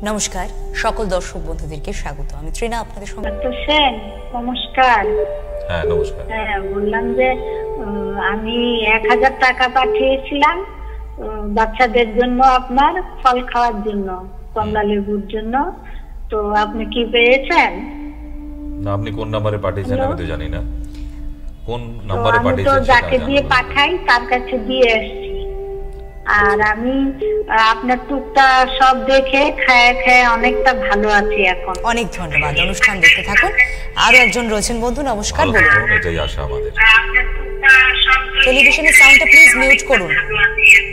নমস্কার সকল দর্শক বন্ধুদেরকে স্বাগত। আমি ত্রিনা আপনাদের সঙ্গে। ডক্টর সেন নমস্কার। হ্যাঁ নমস্কার। হ্যাঁ বললাম যে আমি 1000 টাকা পাঠিয়েছিলাম বাচ্চাদের জন্য, আপনার ফল খাওয়ার জন্য, কমলা লেবুর জন্য। তো আপনি কি পেয়েছেন? না, আপনি কোন নম্বরে পাঠিয়েছেন আমি তো জানি না। কোন নম্বরে পাঠিয়েছেন? আমি তো যাকে দিয়ে পাঠাই তার কাছে দিয়ে এসেছি। আর আমি আপনার টুকটা সব দেখে খেয়ে অনেকটা ভালো আছি এখন। অনেক ধন্যবাদ। অনুষ্ঠান দেখতে থাকুন। আরো একজন রয়েছেন বন্ধু, নমস্কার বলুন। এটাই আশা আমাদের। টেলিভিশনের সাউন্ডটা প্লিজ মিউট করুন।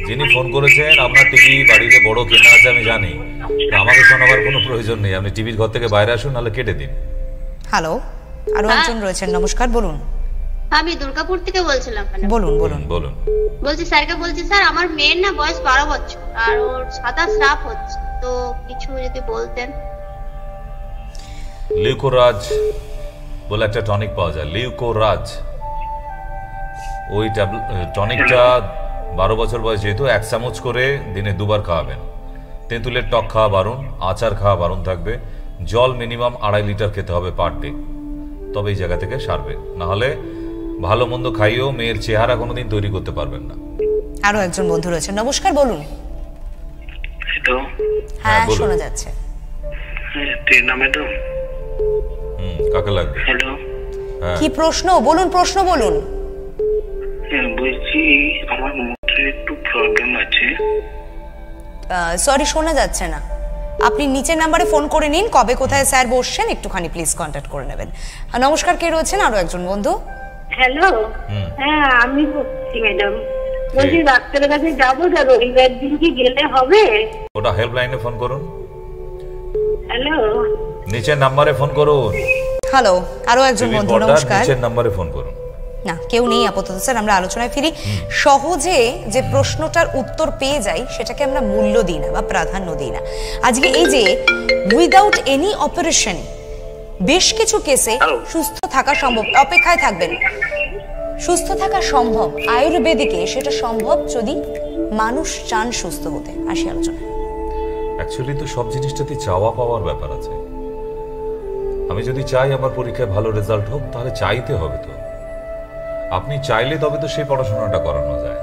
যিনি ফোন করেছেন আপনার টিভি বাড়িতে বড় কেনা আছে আমি জানি, আমাকে শোনাবার কোনো প্রয়োজন নেই। আপনি টিভির ঘর থেকে বাইরে আসুন, নাহলে কেটে দিন। হ্যালো, আরো একজন রয়েছেন, নমস্কার বলুন। আমি দুর্গাপুর থেকে বলছিলাম। বলুন বলুন বলুন। বলছি স্যারকে বলছি, স্যার আমার মেয়ের না বয়স 12 বছর আর ওর সাদা স্রাব হচ্ছে, তো কিছু যদি বলতেন। লিউকোরাজ বলে একটা টনিক পাওয়া যায়, লিউকোরাজ। ওই টনিকটা 12 বছর বয়স যেহেতু 1 চামচ করে দিনে 2 বার খাওয়াবেন। তেঁতুলের টক খাওয়া বারণ, আচার খাওয়া বারণ থাকবে। জল মিনিমাম 2.5 লিটার খেতে হবে পার ডে, তবে এই জায়গা থেকে সারবে। না হলে ভালো মন্দ খাইয়েও মেয়ের চেহারা কোনোদিন তৈরি করতে পারবেন না। আরো একজন বন্ধু রয়েছেন, নমস্কার বলুন। হ্যালো। হ্যাঁ শোনা যাচ্ছে। টিনা ম্যাডাম। কাকে লাগবে? হ্যালো। কি প্রশ্ন বলুন, প্রশ্ন বলুন। বলছি আমার মুখে একটু প্রবলেম আছে। সরি শোনা যাচ্ছে না। আপনি নিচের নাম্বারে ফোন করে নিন, কবে কোথায় স্যার বসছেন একটুখানি প্লিজ কন্ট্যাক্ট করে নেবেন। নমস্কার, কে রয়েছেন? আরো একজন বন্ধু। হ্যালো। হ্যাঁ আমি বলছি ম্যাডাম, বলছি ডাক্তারের কাছে যাবো, রবিবার দিন কি গেলে হবে? ওটা হেল্পলাইনে ফোন করুন। হ্যালো, নিচের নাম্বারে ফোন করুন। হ্যালো, আরো একজন বন্ধু, নমস্কার। নিচের নাম্বারে ফোন করুন। না কেউ নেই আপাতত স্যার, আমরা আলোচনায় ফিরি। সহজে যে প্রশ্নটার উত্তর পেয়ে যাই সেটাকে আমরা মূল্য দিই না বা প্রাধান্য দিই না। আজকে এই যে উইদাউট এনি অপারেশন বেশ কিছু কেসে সুস্থ থাকা সম্ভব, অপেক্ষায় থাকবেন, সুস্থ থাকা সম্ভব। আয়ুর্বেদিকে সেটা সম্ভব যদি মানুষ চান সুস্থ হতে। আসি আলোচনা। অ্যাকচুয়ালি তো সব জিনিসটাতে চাওয়া পাওয়ার ব্যাপার আছে। আমি যদি চাই আমার পরীক্ষায় ভালো রেজাল্ট হোক, তাহলে চাইতে হবে। তো আপনি চাইলে তবে তো সেই পড়াশোনাটা করানো যায়।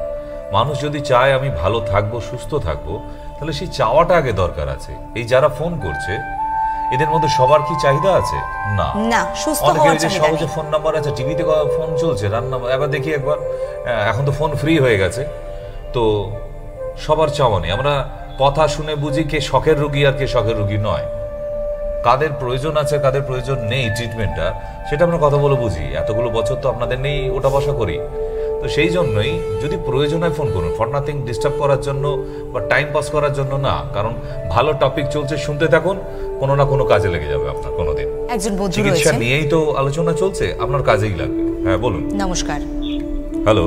মানুষ যদি চায় আমি ভালো থাকবো, সুস্থ থাকবো, তাহলে সেই চাওয়াটা আগে দরকার আছে। এই যারা ফোন করছে এদের মধ্যে সবার কি চাহিদা আছে? না না, সুস্থ হওয়ার অনেকের যে চাহিদা সহজে ফোন নাম্বার আছে, টিভিতে ফোন চলছে, রান্না এবার দেখি একবার, এখন তো ফোন ফ্রি হয়ে গেছে, তো সবার চাওয়া নেই। আমরা কথা শুনে বুঝি কে শখের রুগী আর কে শখের রুগী নয়। কাদের প্রয়োজন আছে কাদের প্রয়োজন নেই ট্রিটমেন্টটা, সেটা আমরা কথা বলে বুঝি। এতগুলো বছর তো আপনাদের নেই ওটা বসা করি, তো সেই জন্যই যদি প্রয়োজন হয় ফোন করুন। ফর নাথিং, ডিস্টার্ব করার জন্য বা টাইম পাস করার জন্য না, কারণ ভালো টপিক চলছে, শুনতে থাকুন, কোনো না কোনো কাজে লেগে যাবে আপনার কোনোদিন। একজন বন্ধু চিকিৎসা রয়েছেন, নিয়েই তো আলোচনা চলছে, আপনার কাজেই লাগবে। হ্যাঁ বলুন। নমস্কার। হ্যালো।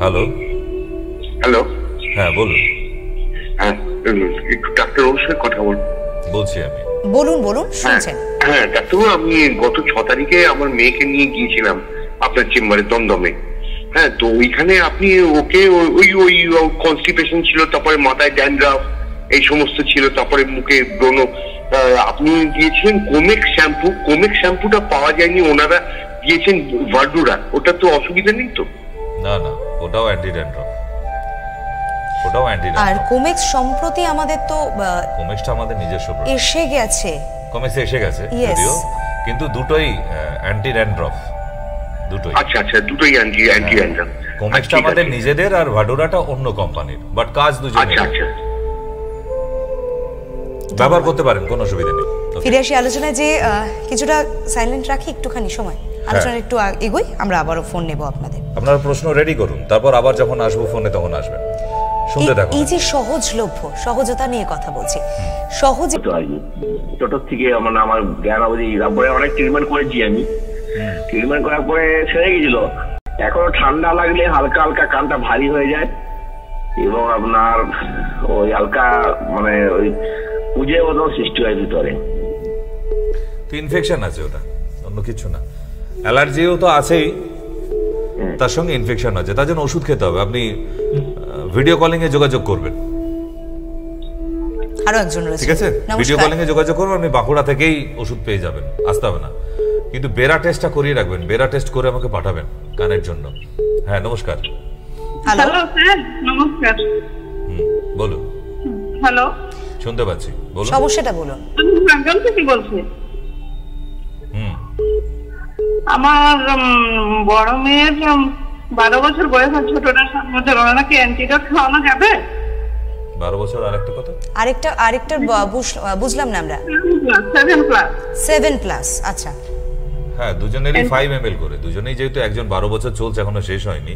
হ্যালো। হ্যালো। হ্যাঁ বলুন। হ্যাঁ একটু ডাক্তার ওর সাথে কথা বলছি আমি। বলুন বলুন, শুনছেন। হ্যাঁ ডাক্তারবাবু, আমি গত 6 তারিখে আমার মেয়েকে নিয়ে গিয়েছিলাম আপনার চেম্বারে দমদমে। হ্যাঁ, তো ওইখানে আপনি ওকে ওই কনস্টিপেশন ছিল, তারপরে মাথায় ড্যান্ড্রাফ এই সমস্ত ছিল, তারপরে মুখে ব্রণ। আপনি দিয়েছিলেন কোমেক শ্যাম্পুটা পাওয়া যায়নি, ওনারা দিয়েছেন ভার্ডুরা। ওটা তো অসুবিধা নেই তো? না না, ওটাও অ্যান্টি ড্যান্ড্রাফ। আর কোমেক্স সম্প্রতি আমাদের তো কোমেক্সটা আমাদের নিজস্ব এসে গেছে, কোমেক্স এসে গেছে যদিও, কিন্তু দুটোই অ্যান্টি ড্যান্ড্রাফ, দুটোই। আচ্ছা আচ্ছা, দুটোই অ্যান্টি ড্যান্ড্রাফ। কোমেক্সটা আমাদের নিজেদের আর ভাডোরাটা অন্য কোম্পানির, বাট কাজ দুজনের। আচ্ছা আচ্ছা, ব্যবহার করতে পারেন, কোনো অসুবিধা নেই। ফিরে আসি আলোচনায়, যে কিছুটা সাইলেন্ট রাখি একটুখানি সময়, আলোচনা একটু এগোই, আমরা আবারও ফোন নেব আপনাদের। আপনারা প্রশ্ন রেডি করুন, তারপর আবার যখন আসবো ফোনে তখন আসবেন। শুনতে থাকুন। এই যে সহজলভ্য, সহজতা নিয়ে কথা বলছি। সহজে ছোট থেকে আমার জ্ঞান অবধি, তারপরে অনেক ট্রিটমেন্ট করেছি আমি। ট্রিটমেন্ট করার পরে সেরে গেছিল। এখনো ঠান্ডা লাগলে হালকা হালকা কানটা ভারী হয়ে যায়, এবং আপনার ওই হালকা মানে ওই পুজে মতো সৃষ্টি হয় ভিতরে। তো ইনফেকশন আছে, ওটা অন্য কিছু না। অ্যালার্জিও তো আছেই, তার সঙ্গে ইনফেকশন আছে, তার জন্য ওষুধ খেতে হবে। আপনি ভিডিও কলিং এ যোগাযোগ করবেন। আরো একজন রয়েছে, ঠিক আছে? ভিডিও কলিং এ যোগাযোগ করুন, আপনি বাঁকুড়া থেকেই ওষুধ পেয়ে যাবেন, আসতে হবে না। কিন্তু বেরা টেস্টটা করিয়ে রাখবেন, বেরা টেস্ট করে আমাকে পাঠাবেন কানের জন্য। হ্যাঁ, নমস্কার। হ্যালো স্যার, নমস্কার। বলুন। হ্যালো, শুনতে পাচ্ছি, বলুন। সমস্যাটা বলুন। আমি বেঙ্গল থেকে বলছি। আমার বড় মেয়ের 12 বছর বয়স, আর ছোটটার 7 বছর। ওরা নাকি অ্যান্টিডোট খাওয়ানো যাবে? 12 বছর আরেকটা কথা? আরেকটা বুঝলাম না আমরা। 7 প্লাস। আচ্ছা, হ্যাঁ, দুজনেরই 5 ml করে। দুজনেই যেহেতু একজন 12 বছর চলছে, এখনো শেষ হয়নি,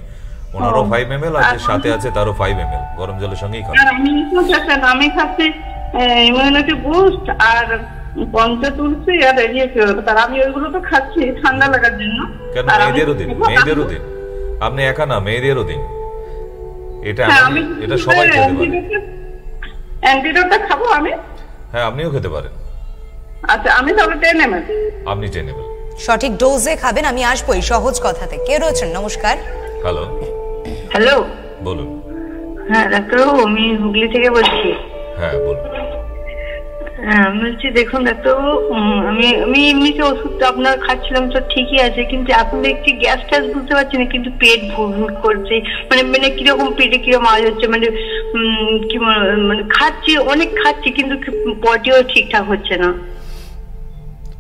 ওনারও 5 ml, আর যে সাথে আছে তারও 5 ml গরম জলের সঙ্গেই খাবেন। আমি খাচ্ছি ইমিউনিটি বুস্ট আর পঞ্চতুলসী আর তার আমি ওইগুলো তো খাচ্ছি ঠান্ডা লাগার জন্য। কেন? মেয়েদেরও দিন, মেয়েদেরও দিন। আপনি একা না, মেয়েদেরও দিন। এটা সবাই খেতে পারে। অ্যান্টিডোটটা খাবো আমি? হ্যাঁ, আপনিও খেতে পারেন। আচ্ছা, আমি তবে 10 ml। আপনি 10 ml সঠিক ডোজে খাবেন। আমি আসবোই সহজ কথাতে। কে রয়েছেন? নমস্কার। হ্যালো। হ্যালো, বলুন। হ্যাঁ ডাক্তারবাবু, আমি হুগলি থেকে বলছি। হ্যাঁ, বলুন। হ্যাঁ, বলছি দেখুন ডাক্তারবাবু, আমি এমনিতে ওষুধটা আপনার খাচ্ছিলাম তো ঠিকই আছে, কিন্তু এখন দেখছি গ্যাস ট্যাস বুঝতে পারছি না, কিন্তু পেট ভুল করছে। মানে কিরকম পেটে কিরকম আওয়াজ হচ্ছে, কি মানে খাচ্ছি, অনেক খাচ্ছি, কিন্তু পটিও ঠিকঠাক হচ্ছে না।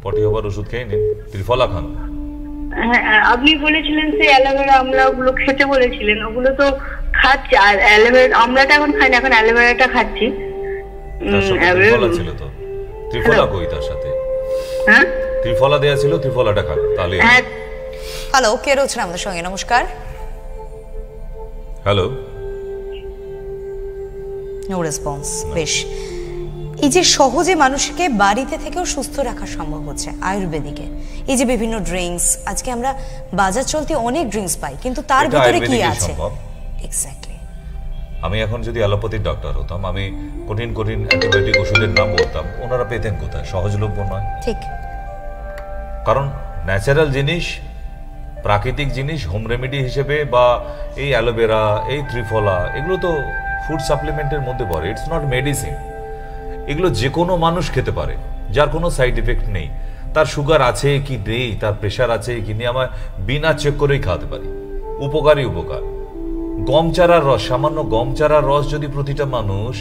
পটি হবার ওষুধ খেয়ে নিন, ত্রিফলা খান। হ্যাঁ, আপনি বলেছিলেন সেই অ্যালোভেরা আমলা ওগুলো খেতে বলেছিলেন, ওগুলো তো খাচ্ছি। আর অ্যালোভেরা আমলাটা এখন খাই না, এখন অ্যালোভেরাটা খাচ্ছি। ত্রিফলা ছিল তো, ত্রিফলা কই তার সাথে? হ্যাঁ, ত্রিফলা দেয়া ছিল, ত্রিফলাটা খান তাহলে। হ্যালো, কে রয়েছেন আমাদের সঙ্গে? নমস্কার। হ্যালো। No response. বেশ, এই যে সহজে মানুষকে বাড়িতে থেকেও সুস্থ রাখা সম্ভব হচ্ছে আয়ুর্বেদিকে, এই যে বিভিন্ন ড্রিঙ্কস, আজকে আমরা বাজার চলতে অনেক ড্রিঙ্কস পাই, কিন্তু তার ভিতরে কি আছে? এক্স্যাক্টলি। আমি এখন যদি অ্যালোপ্যাথিক ডক্টর হতাম, আমি কঠিন কঠিন অ্যান্টিবায়োটিক ওষুধের নাম বলতাম, ওনারা পেতেন কোথায়? সহজলভ্য নয়। ঠিক, কারণ ন্যাচারাল জিনিস, প্রাকৃতিক জিনিস হোম রেমেডি হিসেবে, বা এই অ্যালোভেরা, এই ত্রিফলা, এগুলো তো ফুড সাপ্লিমেন্টের মধ্যে পড়ে। It's not medicine. এগুলো যে কোনো মানুষ খেতে পারে, যার কোনো সাইড ইফেক্ট নেই। তার সুগার আছে কি নেই, তার প্রেশার আছে কি নেই, আমার বিনা চেক করেই খাওয়াতে পারি। উপকারী উপকার। গম চারার রস, সামান্য গম চারার রস যদি প্রতিটা মানুষ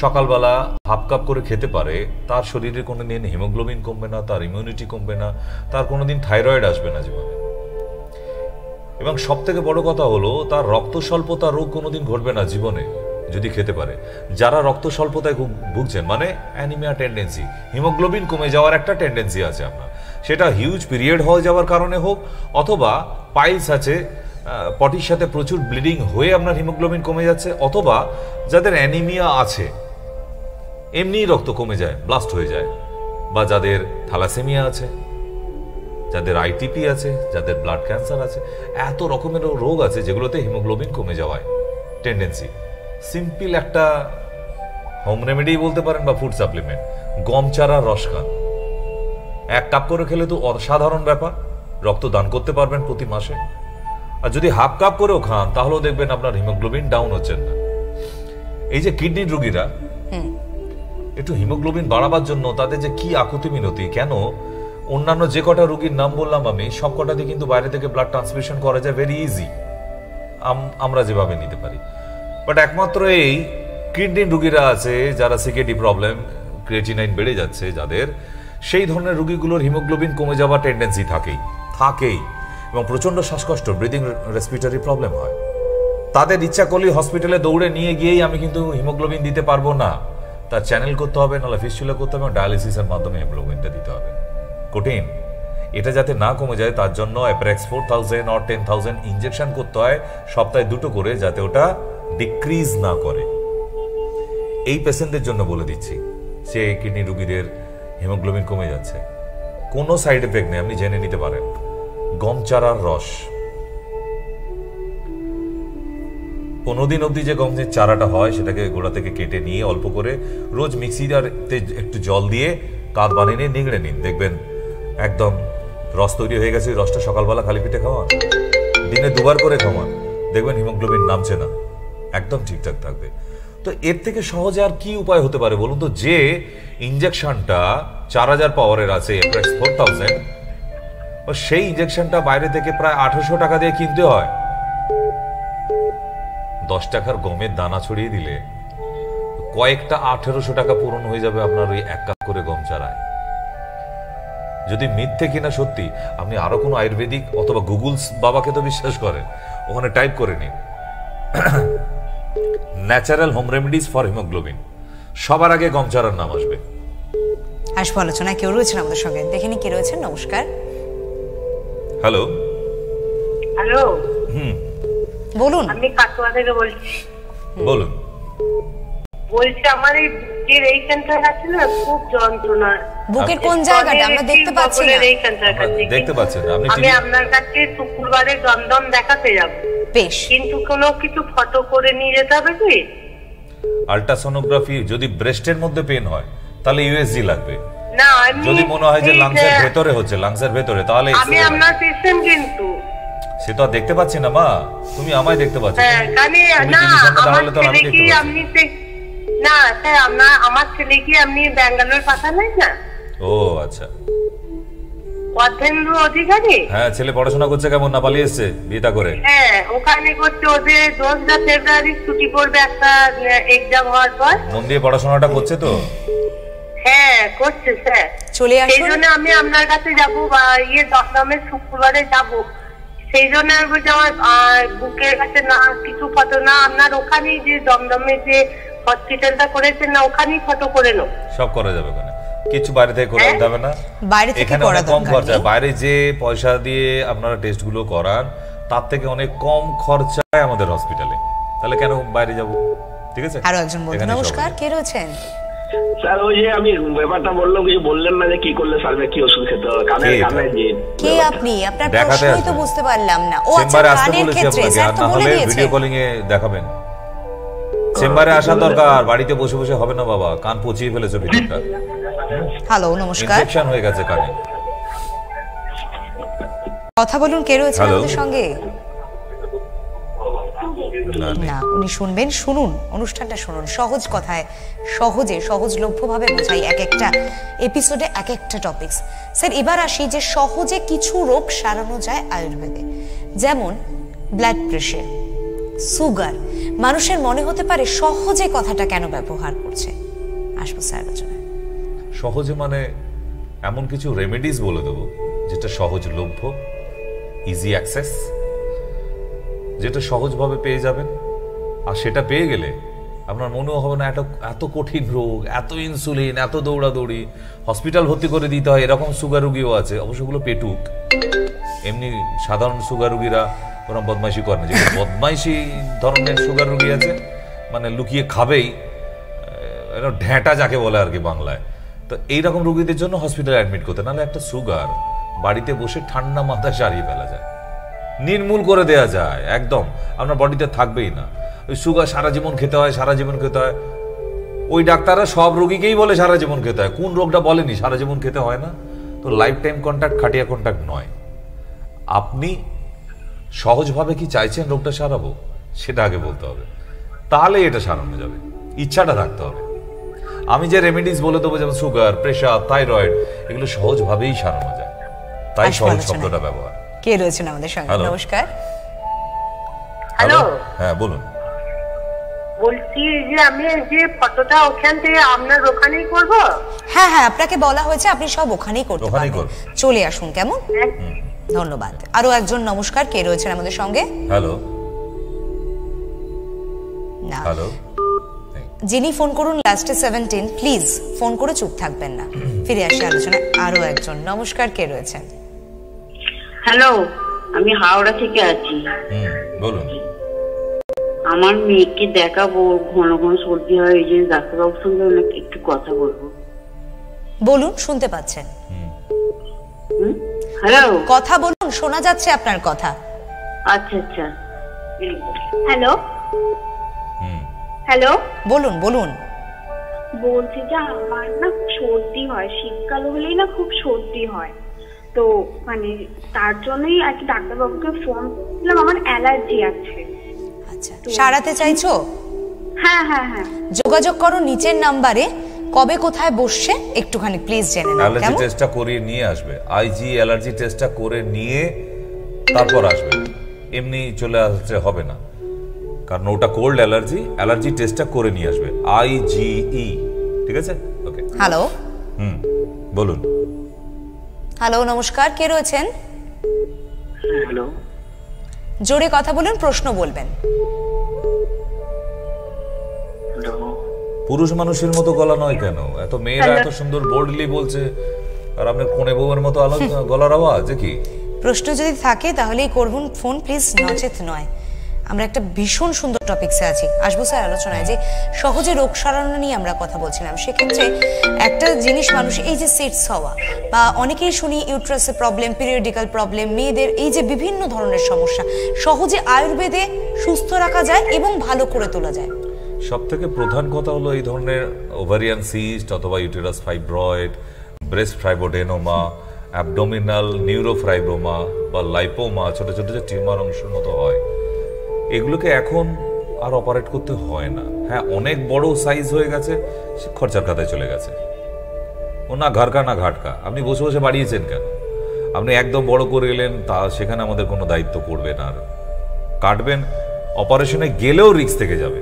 সকালবেলা হাফ কাপ করে খেতে পারে, তার শরীরে কোনোদিন হিমোগ্লোবিন কমবে না, তার ইমিউনিটি কমবে না, তার কোনোদিন থাইরয়েড আসবে না জীবনে। এবং সব থেকে বড় কথা হলো, তার রক্ত স্বল্পতা রোগ কোনোদিন ঘটবে না জীবনে যদি খেতে পারে। যারা রক্ত স্বল্পতায় ভুগছেন, মানে অ্যানিমিয়া টেন্ডেন্সি, হিমোগ্লোবিন কমে যাওয়ার একটা টেন্ডেন্সি আছে আপনার, সেটা হিউজ পিরিয়ড হয়ে যাওয়ার কারণে হোক, অথবা পাইলস আছে, পটির সাথে প্রচুর ব্লিডিং হয়ে আপনার হিমোগ্লোবিন কমে যাচ্ছে, অথবা যাদের অ্যানিমিয়া আছে, এমনি রক্ত কমে যায়, ব্লাস্ট হয়ে যায়, বা যাদের থ্যালাসেমিয়া আছে, যাদের আইটিপি আছে, যাদের ব্লাড ক্যান্সার আছে, এত রকমের রোগ আছে যেগুলোতে হিমোগ্লোবিন কমে যাওয়ায় টেন্ডেন্সি। সিম্পল একটা হোম রেমেডি বলতে পারেন বা ফুড সাপ্লিমেন্ট, গম চারার রস খান। 1 কাপ করে খেলে তো অসাধারণ ব্যাপার, রক্ত দান করতে পারবেন প্রতি মাসে। আর যদি হাফ কাপ করেও খান, তাহলেও দেখবেন আপনার হিমোগ্লোবিন ডাউন হচ্ছেন না। এই যে কিডনির রোগীরা, একটু হিমোগ্লোবিন বাড়াবার জন্য তাদের যে কি আকুতি মিনতি, কেন অন্যান্য যে কটা রোগীর নাম বললাম আমি, সব কটাতে কিন্তু বাইরে থেকে ব্লাড ট্রান্সফিউশন করা যায় ভেরি ইজি, আমরা যেভাবে নিতে পারি। বাট একমাত্র এই কিডনির রোগীরা আছে যারা সিকেডি প্রবলেম, ক্রিয়েটিনাইন বেড়ে যাচ্ছে যাদের, সেই ধরনের রোগীগুলোর হিমোগ্লোবিন কমে যাওয়ার টেন্ডেন্সি থাকেই এবং প্রচন্ড শ্বাসকষ্ট, ব্রিদিং রেসপিরেটরি প্রবলেম হয়। তাদের ইচ্ছা করলেই হসপিটালে দৌড়ে নিয়ে গিয়েই আমি কিন্তু হিমোগ্লোবিন দিতে পারবো না, তার চ্যানেল করতে হবে, নাহলে ফিস্টুলা করতে হবে, ডায়ালিসিসের মাধ্যমে হিমোগ্লোবিনটা দিতে হবে। কঠিন। এটা যাতে না কমে যায় তার জন্য অ্যাপ্রক্স 4000 or 10,000 ইনজেকশন করতে হয় সপ্তাহে 2টো করে, যাতে ওটা ডিক্রিজ না করে। এই পেশেন্টদের জন্য বলে দিচ্ছি, সে কিডনি রোগীদের হিমোগ্লোবিন কমে যাচ্ছে, কোনো সাইড এফেক্ট নেই, আপনি জেনে নিতে পারেন। গম চারার রস, 15 দিন অবধি যে গমের চারাটা হয় সেটাকে গোড়া থেকে কেটে নিয়ে অল্প করে রোজ মিক্সিতে একটু জল দিয়ে কাঁধ বানিয়ে নিয়ে নিংড়ে নিন, দেখবেন একদম রস তৈরি হয়ে গেছে। রসটা সকালবেলা খালি পেটে খাওয়ান, দিনে 2বার করে খাওয়ান, দেখবেন হিমোগ্লোবিন নামছে না, একদম ঠিকঠাক থাকবে। তো এর থেকে সহজে আর কি উপায় হতে পারে বলুন তো? যে ইনজেকশনটা 4000 পাওয়ারের আছে, প্রায় 4000, সেই ইনজেকশনটা বাইরে থেকে প্রায় 800 টাকা দিয়ে কিনতে হয়। 10 টাকার গমের দানা ছড়িয়ে দিলে কয়েকটা 1800 টাকা পূরণ হয়ে যাবে আপনার ওই 1 কাপ করে গম চারায়। যদি মিথ্যে কিনা সত্যি, আপনি আরো কোনো আয়ুর্বেদিক অথবা গুগলস বাবাকে তো বিশ্বাস করেন, ওখানে টাইপ করে নিন natural home remedies for haemoglobin, সবার আগে গম চারার নাম আসবে। আসবো আলোচনা। কেউ রয়েছেন আমাদের সঙ্গে, দেখে নি কে রয়েছেন। নমস্কার। হ্যালো। হ্যালো, বলুন। আমি কাটোয়া থেকে বলছি। বলুন। বলছি আমার এই বুকের এইখানটা আছে না, খুব যন্ত্রণা। বুকের কোন জায়গাটা আমরা দেখতে পাচ্ছি না? দেখতে পাচ্ছেন আপনি? আমি আপনার কাছে শুক্রবারে দমদম দেখাতে যাব। বেশ, কিন্তু কোনো কিছু ফটো করে নিয়ে যেতে হবে কি? আল্ট্রাসোনোগ্রাফি যদি ব্রেস্টের মধ্যে পেন হয় তাহলে ইউএসজি লাগবে। না, যদি মনে হয় যে লাংসের ভেতরে হচ্ছে, লাংসের ভেতরে, তাহলে আমি আপনার পেশেন্ট কিন্তু সে তো দেখতে পাচ্ছি না মা, তুমি আমায় দেখতে পাচ্ছ। হ্যাঁ, কানে না, আমার ছেলে কি আপনি ব্যাঙ্গালোর পাঠালেন না? ও আচ্ছা, অর্ধেন্দ্র অধিকারী। হ্যাঁ, ছেলে পড়াশোনা করছে কেমন? না পালিয়ে এসছে বিয়েটা করে? হ্যাঁ, ওখানে করছে। ওদের 10 ফেব্রুয়ারি ছুটি পড়বে একটা এক্সাম হওয়ার পর। মন দিয়ে পড়াশোনাটা করছে তো? হ্যাঁ, করছে স্যার। চলে আসুন। সেই জন্য আমি আপনার কাছে যাবো, বা দমদমের শুক্রবারে যাবো। সেই জন্য আমি বলছি আমার বুকের কাছে না কিছু ফটো না, আপনার ওখানেই যে দমদমে যে হসপিটালটা করেছেন না, ওখানেই ফটো করে নাও। সব করা যাবে ওখানে, কিছু বাইরে থেকে করা যাবে না। বাইরে থেকে এখানে অনেক কম খরচা। বাইরে যে পয়সা দিয়ে আপনারা টেস্ট গুলো করান তার থেকে অনেক কম খরচায় আমাদের হসপিটালে, তাহলে কেন বাইরে যাব? ঠিক আছে। আরো একজন বন্ধু। নমস্কার, কে রয়েছেন? স্যার ওই যে আমি ব্যাপারটা বললাম, কিছু বললেন না যে কি করলে সার্ভে কি ওষুধ খেতে হবে কানের যে কে আপনি? আপনার প্রশ্নই তো বুঝতে পারলাম না। ও আচ্ছা, চেম্বারে আসতে কানের বলেছি ক্ষেত্রে আপনাকে, স্যার তো না বলে হলে দিয়েছে ভিডিও কলিং এ দেখাবেন। চেম্বারে আসা দরকার, বাড়িতে বসে বসে হবে না বাবা, কান পচিয়ে ফেলেছে ভিতরটা। হ্যালো, নমস্কার। ইনফেকশন হয়ে গেছে কানে। কথা বলুন, কে রয়েছে আমাদের সঙ্গে? না, উনি শুনবেন। শুনুন, অনুষ্ঠানটা শুনুন। সহজ কথায়, সহজে, সহজলভ্যভাবে বোঝাই এক একটা এপিসোডে এক একটা টপিকস। স্যার, এবার আসি যে সহজে কিছু রোগ সারানো যায় আয়ুর্বেদে, যেমন ব্লাড প্রেশার, সুগার। মানুষের মনে হতে পারে সহজে কথাটা কেন ব্যবহার করছে। আসবো স্যার আলোচনায়। সহজে মানে এমন কিছু রেমেডিজ বলে দেবো যেটা সহজলভ্য, ইজি অ্যাক্সেস, যেটা সহজভাবে পেয়ে যাবেন। আর সেটা পেয়ে গেলে আপনার মনেও হবে না এত কঠিন রোগ, এত ইনসুলিন, এত দৌড়াদৌড়ি, হসপিটাল ভর্তি করে দিতে হয়। এরকম সুগার রোগীও আছে, অবশ্য ওগুলো পেটুক। এমনি সাধারণ সুগার রোগীরা ওরকম বদমাইশি করে না। যেগুলো বদমাইশি ধরনের সুগার রোগী আছে, মানে লুকিয়ে খাবেই, ঢ্যাঁটা যাকে বলে আর কি বাংলায়। তো এইরকম রোগীদের জন্য হসপিটালে অ্যাডমিট করতে, নাহলে একটা সুগার বাড়িতে বসে ঠান্ডা মাথায় সারিয়ে ফেলা যায়, নির্মূল করে দেয়া যায় একদম, আপনার বডিতে থাকবেই না। ওই সুগার সারা জীবন খেতে হয়, সারা জীবন খেতে হয়। ওই ডাক্তাররা সব রোগীকেই বলে সারা জীবন খেতে হয়, কোন রোগটা বলেনি সারা জীবন খেতে হয় না। তো লাইফ টাইম কন্ট্যাক্ট, খাটিয়া কন্ট্যাক্ট নয়। আপনি সহজভাবে কি চাইছেন রোগটা সারাবো, সেটা আগে বলতে হবে, তাহলে এটা সারানো যাবে। ইচ্ছাটা থাকতে হবে। আমি যে রেমেডিস বলে দেবো, যেমন সুগার, প্রেশার, থাইরয়েড, এগুলো সহজভাবেই সারানো যায়, তাই সহজ শব্দটা ব্যবহার। কে রয়েছেন আমাদের সঙ্গে? নমস্কার। হ্যালো। হ্যাঁ, বলুন। বলছি যে আমি যে ফটোটা ওখান থেকে আপনার ওখানেই করব? হ্যাঁ হ্যাঁ, আপনাকে বলা হয়েছে আপনি সব ওখানেই করতে পারবেন। চলে আসুন, কেমন? ধন্যবাদ। আরো একজন নমস্কার, কে রয়েছেন আমাদের সঙ্গে? হ্যালো। না, হ্যালো। যিনি ফোন করুন লাস্টে 17, প্লিজ ফোন করে চুপ থাকবেন না। ফিরে আসি আলোচনায়। আরো একজন নমস্কার, কে রয়েছেন? হ্যালো, আমি হাওড়া থেকে আছি। বলুন। আমার মেয়েকে দেখাবো, ঘন ঘন সর্দি হয়, এই জন্য ডাক্তারবাবুর সঙ্গে একটু কথা বলবো। বলুন, শুনতে পাচ্ছেন? হ্যালো, কথা বলুন, শোনা যাচ্ছে আপনার কথা। আচ্ছা আচ্ছা। হ্যালো। হ্যালো, বলুন বলুন। বলছি যে আমার না সর্দি হয়, শীতকাল হলেই না খুব সর্দি হয়। তো মানে তার জন্যই আর কি ডাক্তারবাবুকে ফোন করলাম, আমার অ্যালার্জি আছে। আচ্ছা, সারাতে চাইছো? হ্যাঁ হ্যাঁ হ্যাঁ যোগাযোগ করো নিচের নাম্বারে। কবে কোথায় বসছে একটুখানি প্লিজ জেনে নাও। অ্যালার্জি টেস্টটা করিয়ে নিয়ে আসবে, আইজি অ্যালার্জি টেস্টটা করে নিয়ে তারপর আসবে, এমনি চলে আসতে হবে না, কারণ ওটা কোল্ড অ্যালার্জি, অ্যালার্জি টেস্টটা করে নিয়ে আসবে, IgE, ঠিক আছে? ওকে। হ্যালো, বলুন। হ্যালো, নমস্কার, কে রয়েছেন? হ্যালো, জোরে কথা বলুন, প্রশ্ন বলবেন। পুরুষ মানুষের মতো গলা নয় কেন? এত মেয়েরা এত সুন্দর বোল্ডলি বলছে, আর আপনার কোনে বউয়ের মতো গলার আওয়াজ কি? প্রশ্ন যদি থাকে তাহলেই করুন ফোন প্লিজ, নচেত নয়। আমরা একটা ভীষণ সুন্দর টপিকসে আছি, আসবো স্যার আলোচনায়, যে সহজে রোগ সারানো নিয়ে আমরা কথা বলছিলাম। সেক্ষেত্রে একটা জিনিস, মানুষ এই যে সিটস হওয়া, বা অনেকেই শুনি ইউট্রাসে প্রবলেম, পিরিয়ডিক্যাল প্রবলেম, মেয়েদের এই যে বিভিন্ন ধরনের সমস্যা, সহজে আয়ুর্বেদে সুস্থ রাখা যায় এবং ভালো করে তোলা যায়। সব থেকে প্রধান কথা হলো এই ধরনের ওভারিয়ান সিস্ট অথবা uterus fibroid, breast fibroadenoma, abdominal neurofibroma বা লাইপোমা, ছোট ছোট যে টিউমার অংশের মতো হয়, এগুলোকে এখন আর অপারেট করতে হয় না। হ্যাঁ, অনেক বড় সাইজ হয়ে গেছে, সে খরচার খাতায় চলে গেছে। ও না ঘাড়কা না ঘাটকা, আপনি বসে বসে বাড়িয়েছেন কেন? আপনি একদম বড় করে এলেন, তা সেখানে আমাদের কোনো দায়িত্ব পড়বে না, আর কাটবেন, অপারেশনে গেলেও রিস্ক থেকে যাবে।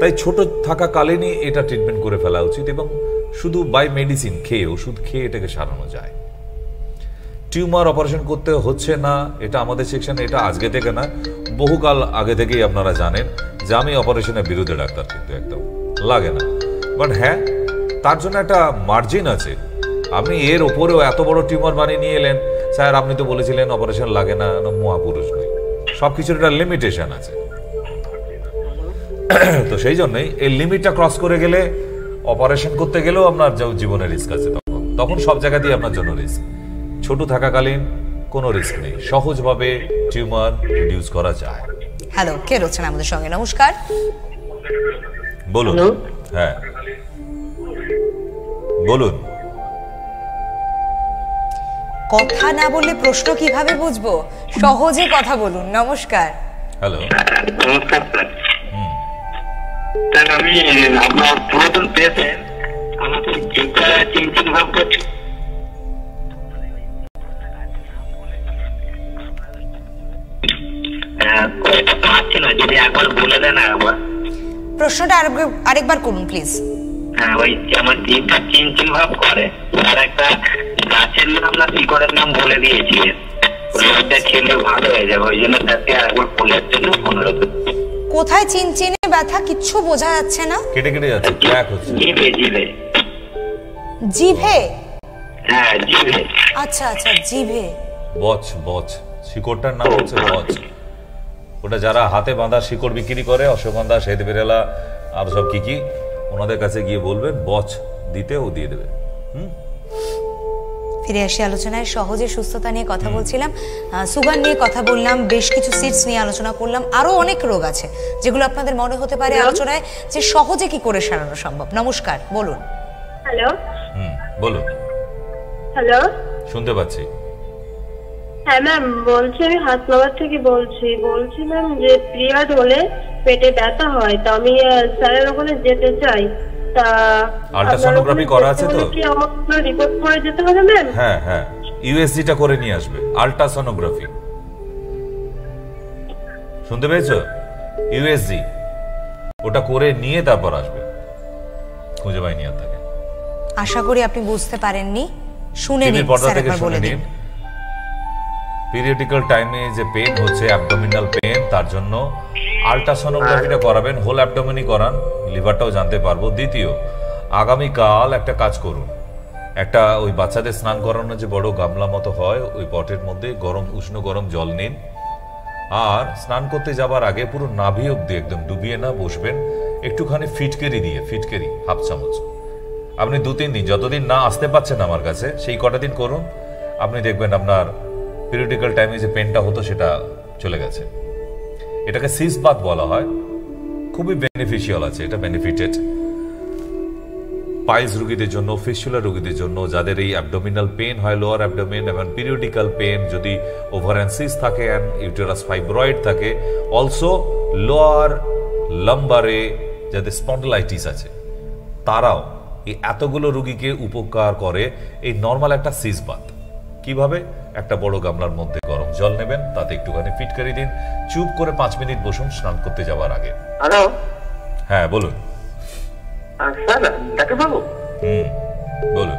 তাই ছোট থাকাকালীনই এটা ট্রিটমেন্ট করে ফেলা উচিত, এবং শুধু বাই মেডিসিন খেয়ে, ওষুধ খেয়ে এটাকে সারানো যায়। টিউমার অপারেশন করতে হচ্ছে না, এটা আমাদের সেকশনে, এটা আজকে থেকে না, বহুকাল আগে থেকেই আপনারা জানেন যে আমি অপারেশনের বিরুদ্ধে ডাক্তার, কিন্তু একদম লাগে না। বাট হ্যাঁ, তার জন্য একটা মার্জিন আছে। আপনি এর ওপরেও এত বড় টিউমার বানিয়ে নিয়ে এলেন, স্যার আপনি তো বলেছিলেন অপারেশন লাগে না, মহাপুরুষ নই, সবকিছুর একটা লিমিটেশন আছে। তো সেই জন্যই এই লিমিটটা ক্রস করে গেলে অপারেশন করতে গেলেও আপনার জীবনের রিস্ক আছে, তখন সব জায়গাতেই আপনার জন্য রিস্ক। ছোট থাকাকালীন কোনো রিস্ক নেই, সহজভাবে টিউমার রিডিউস করা যায়। হ্যালো, কে রয়েছেন আমাদের সঙ্গে? নমস্কার, বলুন। হ্যাঁ বলুন। কথা না বললে প্রশ্ন কিভাবে বুঝবো? সহজে কথা বলুন। নমস্কার। হ্যালো, নমস্কার স্যার, আমি আপনার পুরাতন পেশেন্ট, আমাকে চিন্তিত ভাব করছি। যদি একবার বলে দেন একবার প্রশ্নটা আরেকবার করুন প্লিজ। হ্যাঁ, ওই আমার জিভটা চিনচিন ভাব করে, আর একটা গাছের নাম না শিকড়ের নাম বলে দিয়েছিলেন, ওইটা খেলে ভালো হয়ে যাবে, ওই জন্য তাকে আরেকবার বলার জন্য অনুরোধ। কোথায় চিনচিনে ব্যথা? কিচ্ছু বোঝা যাচ্ছে না। কেটে কেটে যাচ্ছে, ক্র্যাক হচ্ছে। জিভে জিভে জিভে? হ্যাঁ জিভে। আচ্ছা আচ্ছা, জিভে। বচ, বচ, শিকড়টার নাম হচ্ছে বচ। ওটা যারা হাতে বাঁধা শিকড় বিক্রি করে, অশ্বগন্ধা, শ্বেত বেরেলা আর সব কি ওনাদের কাছে গিয়ে বলবেন বচ দিতে, ও দিয়ে দেবে। ফিরে আসি আলোচনায়। সহজে সুস্থতা নিয়ে কথা বলছিলাম, সুগার নিয়ে কথা বললাম, বেশ কিছু সিটস নিয়ে আলোচনা করলাম, আরো অনেক রোগ আছে যেগুলো আপনাদের মনে হতে পারে আলোচনায় যে সহজে কি করে সারানো সম্ভব। নমস্কার, বলুন। হ্যালো, বলুন। হ্যালো, শুনতে পাচ্ছি। হ্যাঁ ম্যাম, বলছি আমি হাসনাবাদ থেকে বলছি ম্যাম যে পিরিয়ড হলে পেটে ব্যথা হয়, তো আমি স্যারের ওখানে যেতে চাই। তা আল্ট্রাসোনোগ্রাফি করা আছে তো? কি আমার রিপোর্ট করে যেতে হবে ম্যাম? হ্যাঁ হ্যাঁ, ইউএসজিটা করে নিয়ে আসবে, আল্ট্রাসোনোগ্রাফি। শুনতে পেয়েছো? ইউএসজি ওটা করে নিয়ে তারপর আসবে, খুঁজে পাইনি আর তাকে। আশা করি আপনি বুঝতে পারেননি, শুনে নিন স্যার, একবার বলে দিন। পিরিয়ডিক্যাল টাইমে যে পেন হচ্ছে, অ্যাবডোমিনাল পেন, তার জন্য আল্ট্রাসোনোগ্রাফিটা করাবেন, হোল অ্যাবডোমেনই করান, লিভারটাও জানতে পারবো। দ্বিতীয়, আগামীকাল একটা কাজ করুন, একটা ওই বাচ্চাদের স্নান করানো যে বড় গামলা মতো হয়, ওই পটের মধ্যে গরম উষ্ণ গরম জল নিন, আর স্নান করতে যাবার আগে পুরো নাভি অব্দি একদম ডুবিয়ে না বসবেন, একটুখানি ফিটকেরি দিয়ে, ফিটকেরি হাফ চামচ, আপনি 2-3 দিন, যতদিন না আসতে পারছেন আমার কাছে, সেই কটা দিন করুন, আপনি দেখবেন আপনার পিরিয়ডিক্যাল টাইমে যে পেনটা হতো সেটা চলে গেছে। এটাকে সিস বাথ বলা হয়, খুবই বেনিফিশিয়াল আছে এটা, বেনিফিটেড পাইলস রোগীদের জন্য, ফিস্টুলা রোগীদের জন্য, যাদের এই অ্যাবডোমিনাল পেন হয়, লোয়ার অ্যাবডোমেন, এবং পিরিয়ডিক্যাল পেন, যদি ওভারিয়ান সিস থাকে অ্যান্ড ইউটেরাস ফাইব্রয়েড থাকে, অলসো লোয়ার লাম্বারে যাদের স্পন্ডলাইটিস আছে, তারাও এই এতগুলো রোগীকে উপকার করে এই নর্মাল একটা সিজ বাত। কিভাবে? একটা বড় গামলার মধ্যে গরম জল নেবেন, তাতে একটুখানি ফিটকারি দিন, চুপ করে 5 মিনিট বসুন স্নান করতে যাওয়ার আগে। হ্যালো, হ্যাঁ বলুন। স্যার ডাক্তারবাবু, বলুন।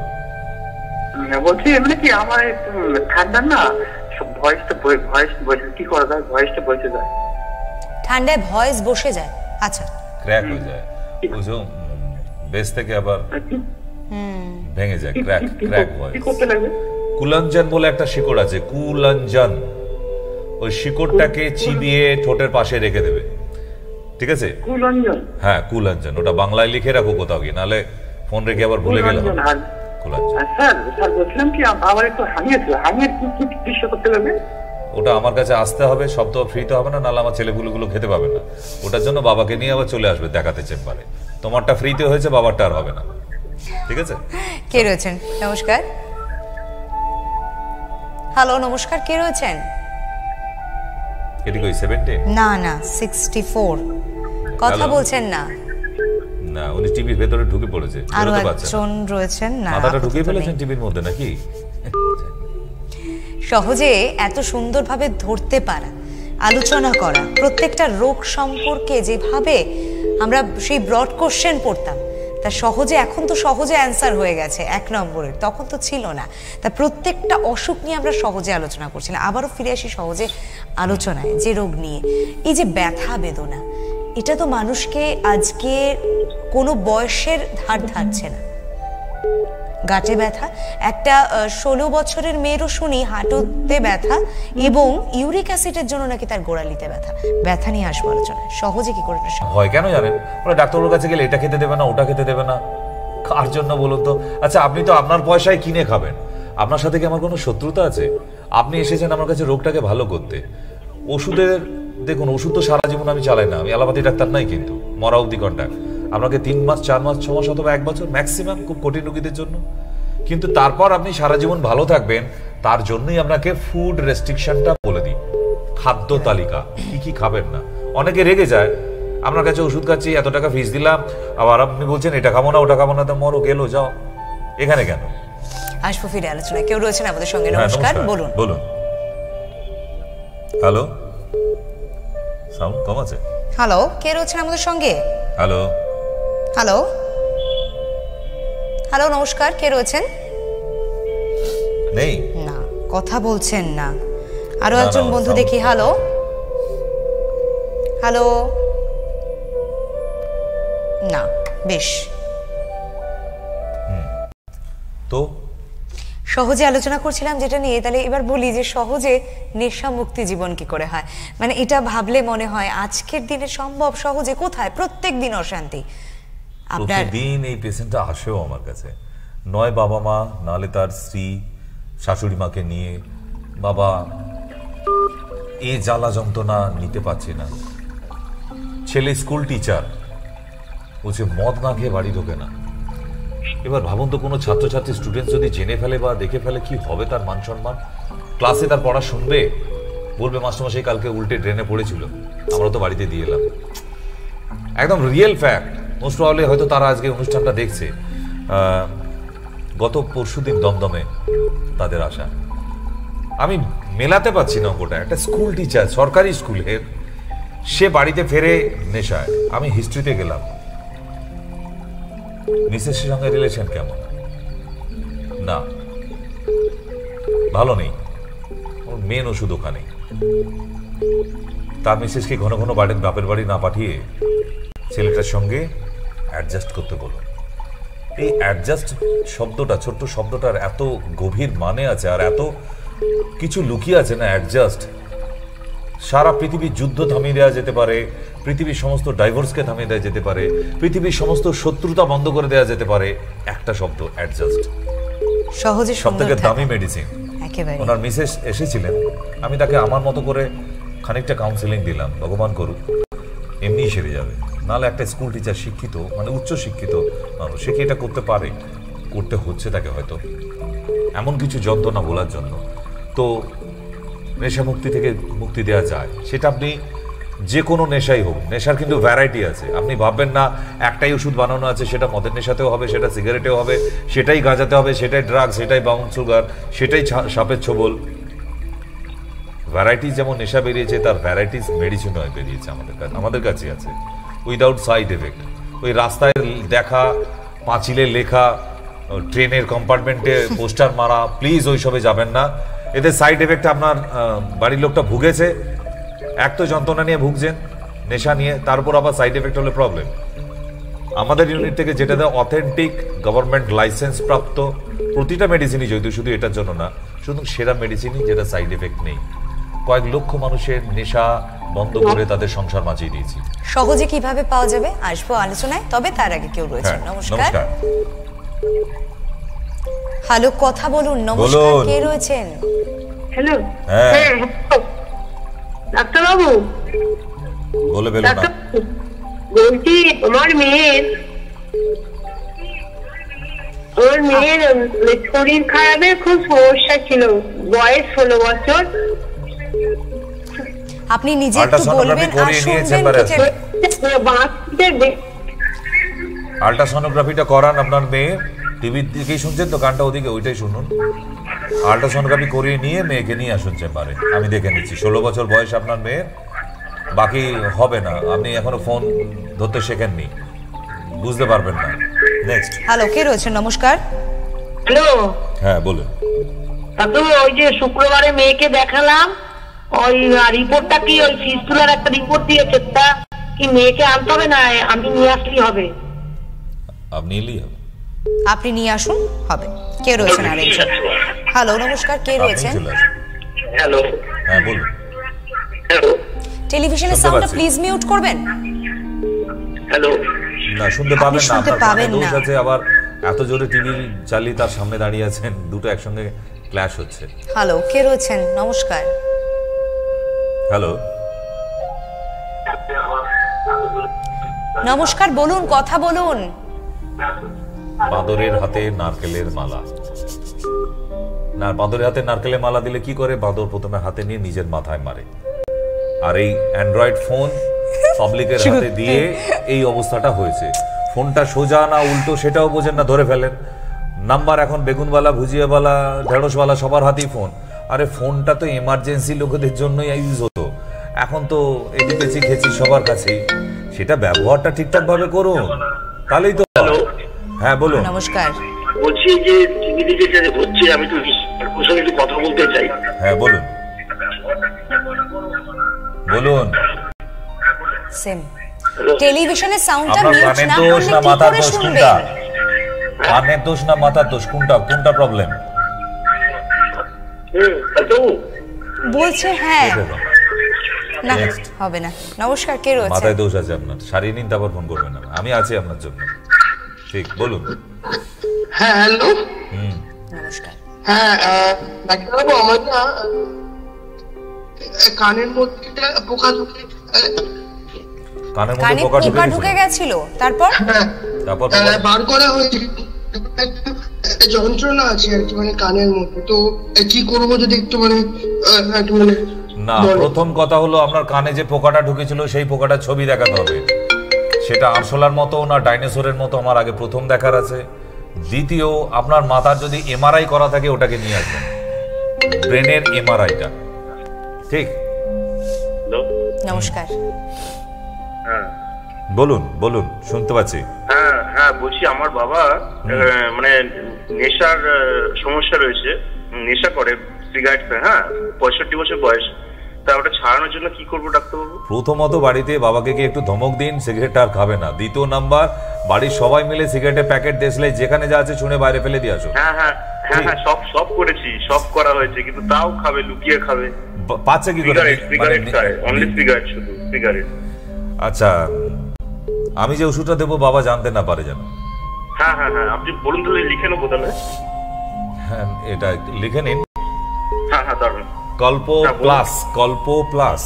বলছি এমনি কি আমার ঠান্ডা না ভয়েসটা কি করা যায়, ভয়েসটা বসে যায়, ঠান্ডায় ভয়েস বসে যায়। আচ্ছা, ক্র্যাক হয়ে যায়, বুঝো, বেস থেকে আবার ভেঙে যায়, ক্র্যাক ভয়েস। কি করতে লাগবে? কুলঞ্জন বলে একটা শিকড় আছে, কুলঞ্জন, ওই শিকড়টাকে চিবিয়ে ঠোঁটের পাশে রেখে দেবে, ঠিক আছে? কুলঞ্জন? হ্যাঁ কুলঞ্জন, ওটা বাংলায় লিখে রাখো কোথাও গিয়ে, নাহলে ফোন রেখে আবার ভুলে গেলে হবে। কুলঞ্জন। স্যার বলছিলাম কি আমার একটু হানিয়ে চিকিৎসা করতে লাগবে? ওটা আমার কাছে আসতে হবে, শব্দ ফ্রিতে হবে না, নাহলে আমার ছেলেগুলো খেতে পাবে না। ওটার জন্য বাবাকে নিয়ে আবার চলে আসবে দেখাতে চেম্বারে। তোমারটা ফ্রিতে হয়েছে, বাবারটা আর হবে না, ঠিক আছে? কে রয়েছেন? নমস্কার। হ্যালো, নমস্কার, কে রয়েছেন? এটি কই 70? না না, 64। কথা বলছেন না? না, উনি টিভির ভেতরে ঢুকে পড়েছে, আরো বেরোতে পারছে না। একজন রয়েছেন না, মাথাটা ঢুকিয়ে ফেলেছেন টিভির মধ্যে নাকি? সহজে এত সুন্দরভাবে ধরতে পারা, আলোচনা করা, প্রত্যেকটা রোগ সম্পর্কে যেভাবে আমরা সেই ব্রড কোশ্চেন পড়তাম, তা সহজে, এখন তো সহজে অ্যান্সার হয়ে গেছে 1 নম্বরের, তখন তো ছিল না। তা প্রত্যেকটা অসুখ নিয়ে আমরা সহজে আলোচনা করছি না। আবারও ফিরে আসি সহজে আলোচনায়, যে রোগ নিয়ে, এই যে ব্যথা বেদনা, এটা তো মানুষকে আজকে কোনো বয়সের ধার ধারছে না। গাঁটে ব্যথা, একটা 16 বছরের মেয়েরও শুনি হাঁটুতে ব্যথা, এবং ইউরিক অ্যাসিডের জন্য নাকি তার গোড়ালিতে ব্যথা। ব্যথা নিয়ে আসবো আলোচনায়, সহজে কি করে হয় কেন জানেন? ওরা ডাক্তারের কাছে গেলে এটা খেতে দেবে না, ওটা খেতে দেবে না, কার জন্য বলুন তো? আচ্ছা, আপনি তো আপনার পয়সায় কিনে খাবেন, আপনার সাথে কি আমার কোনো শত্রুতা আছে? আপনি এসেছেন আমার কাছে রোগটাকে ভালো করতে। ওষুধের, দেখুন, ওষুধ তো সারা জীবন আমি চালাই না, আমি অ্যালোপ্যাথি ডাক্তার নাই, কিন্তু মরা অবধি কন্ট্যাক্ট। আপনাকে 3 মাস, 4 মাস, 6 মাস অথবা 1 বছর ম্যাক্সিমাম, খুব কঠিন রোগীদের জন্য। কিন্তু তারপর আপনি সারা জীবন ভালো থাকবেন, তার জন্যই আপনাকে ফুড রেস্ট্রিকশনটা বলে দিই, খাদ্য তালিকা, কি কি খাবেন না। অনেকে রেগে যায়, আপনার কাছে ওষুধ খাচ্ছি, এত টাকা ফিস দিলাম, আবার আপনি বলছেন এটা খাবো না, ওটা খাবো না, তো মরো, গেলো, যাও, এখানে কেন? আসবো ফিরে আলোচনায়। কেউ রয়েছেন আমাদের সঙ্গে? নমস্কার, বলুন। বলুন। হ্যালো, সাউন্ড কম আছে। হ্যালো, কে রয়েছেন আমাদের সঙ্গে? হ্যালো, হ্যালো, হ্যালো, নমস্কার, কে রয়েছেন? নেই না, কথা বলছেন না। আরো না, একজন না, বন্ধু sound দেখি। হ্যালো, হ্যালো, না, বেশ। তো সহজে আলোচনা করছিলাম যেটা নিয়ে, তাহলে এবার বলি যে সহজে নেশা মুক্তি জীবন কি করে হয়। মানে এটা ভাবলে মনে হয় আজকের দিনে সম্ভব, সহজে কোথায়? প্রত্যেক দিন অশান্তি। আপনার প্রতিদিন এই পেশেন্টটা আসেও আমার কাছে, নয় বাবা মা, নাহলে তার স্ত্রী, শাশুড়ি মাকে নিয়ে, বাবা এ জ্বালা যন্ত্রণা নিতে পারছে না। ছেলে স্কুল টিচার, বলছে মদ না খেয়ে বাড়ি ঢোকে না। এবার ভাবুন তো, কোনো ছাত্রছাত্রী, স্টুডেন্ট যদি জেনে ফেলে বা দেখে ফেলে, কি হবে তার মান সম্মান? ক্লাসে তার পড়া শুনবে, বলবে মাস্টারমশাই কালকে উল্টে ড্রেনে পড়েছিল, আমরা তো বাড়িতে দিয়ে এলাম। একদম রিয়েল ফ্যাক্ট। মোস্ট প্রবাবলি হয়তো তারা আজকে অনুষ্ঠানটা দেখছে। গত পরশুদিন দমদমে তাদের আসা, আমি মেলাতে পারছি না ওটা। একটা স্কুল টিচার, সরকারি স্কুলের, সে বাড়িতে ফেরে নেশায়। আমি হিস্ট্রিতে গেলাম, মিসেসের সঙ্গে রিলেশন কেমন? না, ভালো নেই, ওর মেন ওষুধ ওখানে। তার মিসেসকে ঘন ঘন বাপের বাড়ি না পাঠিয়ে ছেলেটার সঙ্গে অ্যাডজাস্ট করতে বলো। এই অ্যাডজাস্ট শব্দটা, ছোট্ট শব্দটার এত গভীর মানে আছে, আর এত কিছু লুকিয়ে আছে না। অ্যাডজাস্ট, সারা পৃথিবীর যুদ্ধ থামিয়ে দেওয়া যেতে পারে, পৃথিবীর সমস্ত ডাইভোর্সকে থামিয়ে দেওয়া যেতে পারে, পৃথিবীর সমস্ত শত্রুতা বন্ধ করে দেওয়া যেতে পারে একটা শব্দ, অ্যাডজাস্ট। সহজে সবথেকে দামি মেডিসিন। একেবারে। ওনার মিসেস এসেছিলেন, আমি তাকে আমার মতো করে খানিকটা কাউন্সেলিং দিলাম, ভগবান করুক এমনিই সেরে যাবে। নাহলে একটা স্কুল টিচার, শিক্ষিত, মানে উচ্চ শিক্ষিত মানুষ, সে কি এটা করতে পারে? করতে হচ্ছে তাকে হয়তো, এমন কিছু যন্ত্রণা বলার জন্য। তো নেশা মুক্তি থেকে মুক্তি দেওয়া যায়, সেটা আপনি যে কোনো নেশাই হোক, নেশার কিন্তু ভ্যারাইটি আছে। আপনি ভাববেন না একটাই ওষুধ বানানো আছে, সেটা মদের নেশাতেও হবে, সেটা সিগারেটেও হবে, সেটাই গাঁজাতে হবে, সেটাই ড্রাগ, সেটাই ব্রাউন সুগার, সেটাই সাপের ছোবল। ভ্যারাইটিস যেমন নেশা বেরিয়েছে, তার ভ্যারাইটিস মেডিসিনও বেরিয়েছে আমাদের কাছে আছে, উইদাউট সাইড এফেক্ট। ওই রাস্তায় দেখা, পাঁচিলে লেখা, ট্রেনের কম্পার্টমেন্টে পোস্টার মারা, প্লিজ ওইসবে যাবেন না। এতে সাইড এফেক্ট আপনার বাড়ির লোকটা ভুগেছে, এক তো যন্ত্রণা নিয়ে ভুগছেন নেশা নিয়ে, তারপর আবার সাইড এফেক্ট হলে প্রবলেম। আমাদের ইউনিট থেকে যেটা দেয় অথেন্টিক গভর্নমেন্ট লাইসেন্স প্রাপ্ত প্রতিটা মেডিসিনই, যদিও শুধু এটার জন্য না, শুধু সেরা মেডিসিনই যেটা সাইড এফেক্ট নেই। কয়েক লক্ষ মানুষের নেশা বন্ধ করে তাদের সংসার বাঁচিয়ে দিয়েছি। সহজে কিভাবে পাওয়া যাবে আসবো আলোচনায়, তবে তার আগে কেউ রয়েছে। নমস্কার। হ্যালো, কথা বলুন। নমস্কার, কে রয়েছেন? হ্যালো, হ্যাঁ ডাক্তার বাবু। বলে বলুন না। বলছি আমার মেয়ের শরীর খারাপের খুব সমস্যা ছিল, বয়স 16 বছর। আপনি নিজে একটু বলবেন আর শুনবেন। আল্ট্রাসোনোগ্রাফিটা করান আপনার মেয়ে, টিভি দিকেই শুনছেন তো, গানটা ওদিকে, ওইটাই শুনুন। আল্ট্রাসোনোগ্রাফি করিয়ে নিয়ে মেয়েকে নিয়ে আসুন চেম্বারে, আমি দেখে নিচ্ছি। 16 বছর বয়স আপনার মেয়ের, বাকি হবে না। আপনি এখনো ফোন ধরতে শেখেননি, বুঝতে পারবেন না। নেক্সট। হ্যালো, কে রয়েছেন? নমস্কার। হ্যালো, হ্যাঁ বলুন। ওই যে শুক্রবারে মেয়েকে দেখালাম, ওই রিপোর্টটা কি ওই ফিস্টুলার একটা রিপোর্ট দিয়েছে, তা কি মেয়েকে আনতে হবে না আমি নিয়ে আসলেই হবে? আপনি এলেই হবে। আপনি নিয়ে আসুন, হবে। কে রয়েছেন আরেকজন? হ্যালো, নমস্কার, কে রয়েছেন? হ্যালো, হ্যাঁ বলুন। হ্যালো, টেলিভিশনের সাউন্ডটা প্লিজ মিউট করবেন। হ্যালো, না শুনতে পাবেন না, শুনতে পাবেন না। আছে আবার এত জোরে টিভি চালিয়ে তার সামনে দাঁড়িয়ে আছেন, দুটো একসঙ্গে ক্ল্যাশ হচ্ছে। হ্যালো, কে রয়েছেন? নমস্কার। হ্যালো, নমস্কার, বলুন, কথা বলুন। বাঁদরের হাতে নারকেলের মালা। না, বাঁদরের হাতে নারকেলের মালা দিলে কি করে? বাঁদর প্রথমে হাতে নিয়ে নিজের মাথায় মারে। আর এই অ্যান্ড্রয়েড ফোন পাবলিকের হাতে দিয়ে এই অবস্থাটা হয়েছে। ফোনটা সোজা না উল্টো সেটাও বোঝেন না, ধরে ফেলেন। নাম্বার এখন বেগুনওয়ালা, ভুজিয়াওয়ালা, ঢেঁড়সওয়ালা সবার হাতেই ফোন। আরে ফোনটা তো এমার্জেন্সি লোকেদের জন্যই ইউজ হতো, এখন তো এদিকেছি খেছি সবার কাছেই। সেটা ব্যবহারটা ঠিকঠাক ভাবে করুন, তাহলেই তো। হ্যাঁ বলুন। নমস্কার। বলছি যে টিভিতে যেটা হচ্ছে, আমি তো একটু কথা বলতে চাই। হ্যাঁ বলুন বলুন। সেম টেলিভিশনের সাউন্ডটা আপনার মিউট কানের না দোষ করলে না কি মাথার করে দোষ? শুনবেন? কোনটা কানের দোষ না মাথার দোষ? কোনটা প্রবলেম বলছে? হ্যাঁ না, হবে না। নমস্কার, কে রয়েছে? মাথায় দোষ আছে আপনার, সারিয়ে নিন, তারপর ফোন করবেন। আমি আছি আপনার জন্য। ঠিক, বলুন। হ্যাঁ হ্যালো, নমস্কার। হ্যাঁ ডাক্তারবাবু, আমার না কানের মধ্যে পোকা ঢুকে, কানের মধ্যে পোকা ঢুকে গেছিল, তারপর বার করা হয়েছে, যন্ত্রণা আছে আর কি, মানে কানের মধ্যে। তো কি করবো যদি একটু মানে না, প্রথম কথা হলো আপনার কানে যে পোকাটা ঢুকেছিল সেই পোকাটার ছবি দেখাতে হবে। সেটা আরশোলার মতো না ডাইনোসরের মতো আমার আগে প্রথম দেখার আছে। দ্বিতীয়, আপনার মাথার যদি এমআরআই করা থাকে ওটাকে নিয়ে আসবেন, ব্রেনের এমআরআইটা। ঠিক। নমস্কার। বলুন বলুন, শুনতে পাচ্ছি। হ্যাঁ হ্যাঁ, বলছি আমার বাবা মানে নেশার সমস্যা রয়েছে, নেশা করে সিগারেট। হ্যাঁ, 65 বছর বয়স। তা ওটা ছাড়ানোর জন্য কি করবো ডাক্তারবাবু? প্রথমত বাড়িতে বাবাকে কি একটু ধমক দিন, সিগারেট আর খাবে না। দ্বিতীয় নাম্বার, বাড়ির সবাই মিলে সিগারেটের প্যাকেট দেখলে যেখানে যা আছে শুনে বাইরে ফেলে দিয়ে আসো। হ্যাঁ হ্যাঁ হ্যাঁ হ্যাঁ, সব করেছি, সব করা হয়েছে, কিন্তু তাও খাবে, লুকিয়ে খাবে। পাচ্ছে কি করে? সিগারেট খায়, অনলি সিগারেট, শুধু সিগারেট। আচ্ছা, আমি যে ওষুধটা দেবো বাবা জানতে না পারে যেন। হ্যাঁ হ্যাঁ হ্যাঁ, আপনি বলুন তাহলে, লিখে নেবো তাহলে। হ্যাঁ, এটা লিখে নিন। হ্যাঁ হ্যাঁ, দাঁড়ান। কল্পো প্লাস, কল্পো প্লাস।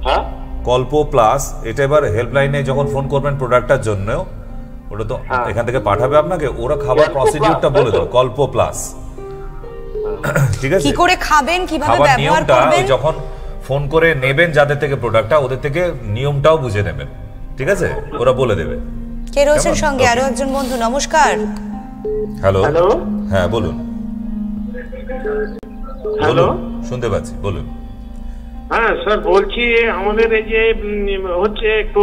হ্যাঁ, কল্পো প্লাস। এটা এবার হেল্পলাইনে যখন ফোন করবেন প্রোডাক্টটার জন্য, ওটা তো এখান থেকে পাঠাবে আপনাকে, ওরা খাবার প্রসিডিউরটা বলে দেবে। কল্পো প্লাস, ঠিক আছে? কি করে খাবেন, কিভাবে খাবার ব্যবহার নিয়মটা করবেন? যখন ফোন করে নেবেন যাদের থেকে প্রোডাক্টটা, ওদের থেকে নিয়মটাও বুঝে নেবেন, ঠিক আছে? ওরা বলে দেবে। কে রয়েছেন সঙ্গে? আরো একজন বন্ধু, নমস্কার। হ্যালো। হ্যালো, হ্যাঁ বলুন। হ্যালো, শুনতে পাচ্ছি, বলুন। হ্যাঁ স্যার, বলছি আমাদের এই যে হচ্ছে একটু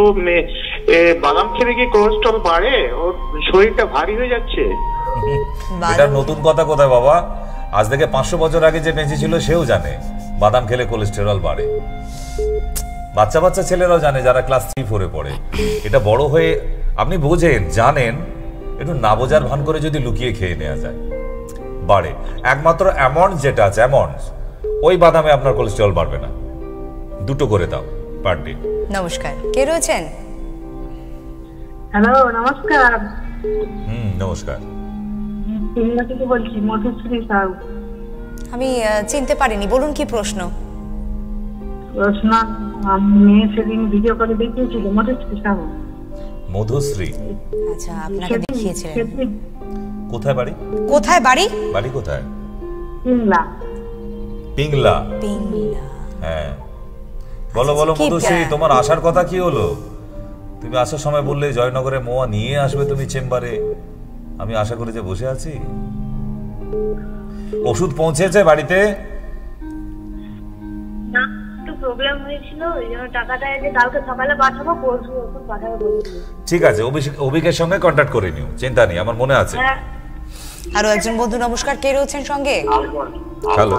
বাদাম খেলে কি কোলেস্ট্রল বাড়ে? ওর শরীরটা ভারী হয়ে যাচ্ছে। এটা নতুন কথা কোথায় বাবা? আজ থেকে 500 বছর আগে যে বেঁচে ছিল সেও জানে বাদাম খেলে কোলেস্টেরল বাড়ে। বাচ্চা বাচ্চা ছেলেরাও জানে যারা ক্লাস 3-4 পড়ে। এটা বড় হয়ে আপনি বোঝেন, জানেন, একটু না বোঝার ভান করে যদি লুকিয়ে খেয়ে নেওয়া যায় বাড়ে। একমাত্র অ্যামন্ড যেটা আছে, অ্যামন্ড, ওই বাদামে আপনার কোলেস্টেরল বাড়বে না। 2টো করে দাও পার ডে। নমস্কার, কে রয়েছেন? হ্যালো, নমস্কার। নমস্কার। থেকে বলছি, মধুশ্রী সাহু। আমি চিনতে পারিনি, বলুন কি প্রশ্ন? প্রশ্ন, মেয়ে সেদিন ভিডিও করে দেখিয়েছিল, মধুশ্রী সাহু। মধুশ্রী? আচ্ছা, আপনাকে দেখিয়েছিলেন। কোথায় বাড়ি? কোথায় বাড়ি? বাড়ি কোথায়? পিংলা। পিংলা? পিংলা, হ্যাঁ। বলো বলো মধুশ্রী, তোমার আসার কথা কি হলো? তুমি আসার সময় বললে জয়নগরে মোয়া নিয়ে আসবে তুমি চেম্বারে। আমি আশা করে যে বসে আছি। ওষুধ পৌঁছেছে বাড়িতে? না, একটু প্রবলেম হয়েছিল, এই জন্য টাকাটা যে কালকে সকালে পাঠাবো, পরশু ওষুধ পাঠাবো বলেছিল। ঠিক আছে, অভিকের সঙ্গে কন্ট্যাক্ট করে নিও, চিন্তা নেই, আমার মনে আছে। আরো একজন বন্ধু, নমস্কার, কে রয়েছেন সঙ্গে? হ্যালো।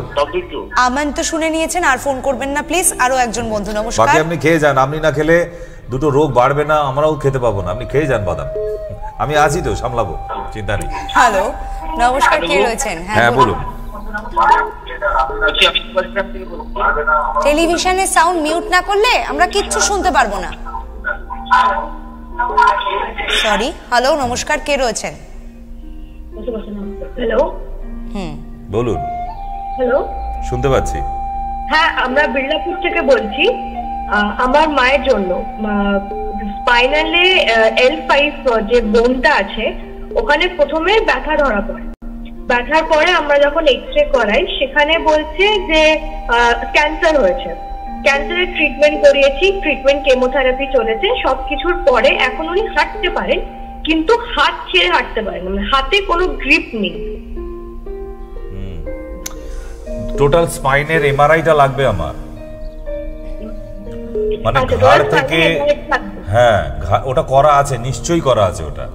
আমান তো শুনে নিয়েছেন, আর ফোন করবেন না প্লিজ। আরো একজন বন্ধু, নমস্কার। বাকি আপনি খেয়ে যান, আপনি না খেলে দুটো রোগ বাড়বে না, আমরাও খেতে পাবো না। আপনি খেয়ে যান বাদাম, আমি আছি তো, সামলাবো, চিন্তা নেই। হ্যালো, নমস্কার, কে রয়েছেন? হ্যাঁ বলুন। টেলিভিশনের সাউন্ড মিউট না করলে আমরা কিচ্ছু শুনতে পারবো না। সরি। হ্যালো, নমস্কার, কে রয়েছেন? হ্যালো। বলুন। হ্যালো, শুনতে পাচ্ছি। হ্যাঁ, আমরা বিড়লাপুর থেকে বলছি। আমার মায়ের জন্য স্পাইনালে L5 যে বোনটা আছে, ওখানে প্রথমে ব্যথা ধরা পড়ে। ব্যথার পরে আমরা যখন এক্সরে করাই, সেখানে বলছে যে ক্যান্সার হয়েছে। ক্যান্সারের ট্রিটমেন্ট করিয়েছি, ট্রিটমেন্ট কেমোথেরাপি চলেছে, সবকিছুর পরে এখন উনি হাঁটতে পারেন, কিন্তু হাত ছেড়ে হাঁটতে পারেন, মানে হাতে কোনো গ্রিপ নেই। টোটাল স্পাইনের এমআরআইটা লাগবে আমার, মানে ঘাড় থেকে। হ্যাঁ, ওটা করা আছে, নিশ্চয়ই করা আছে ওটা,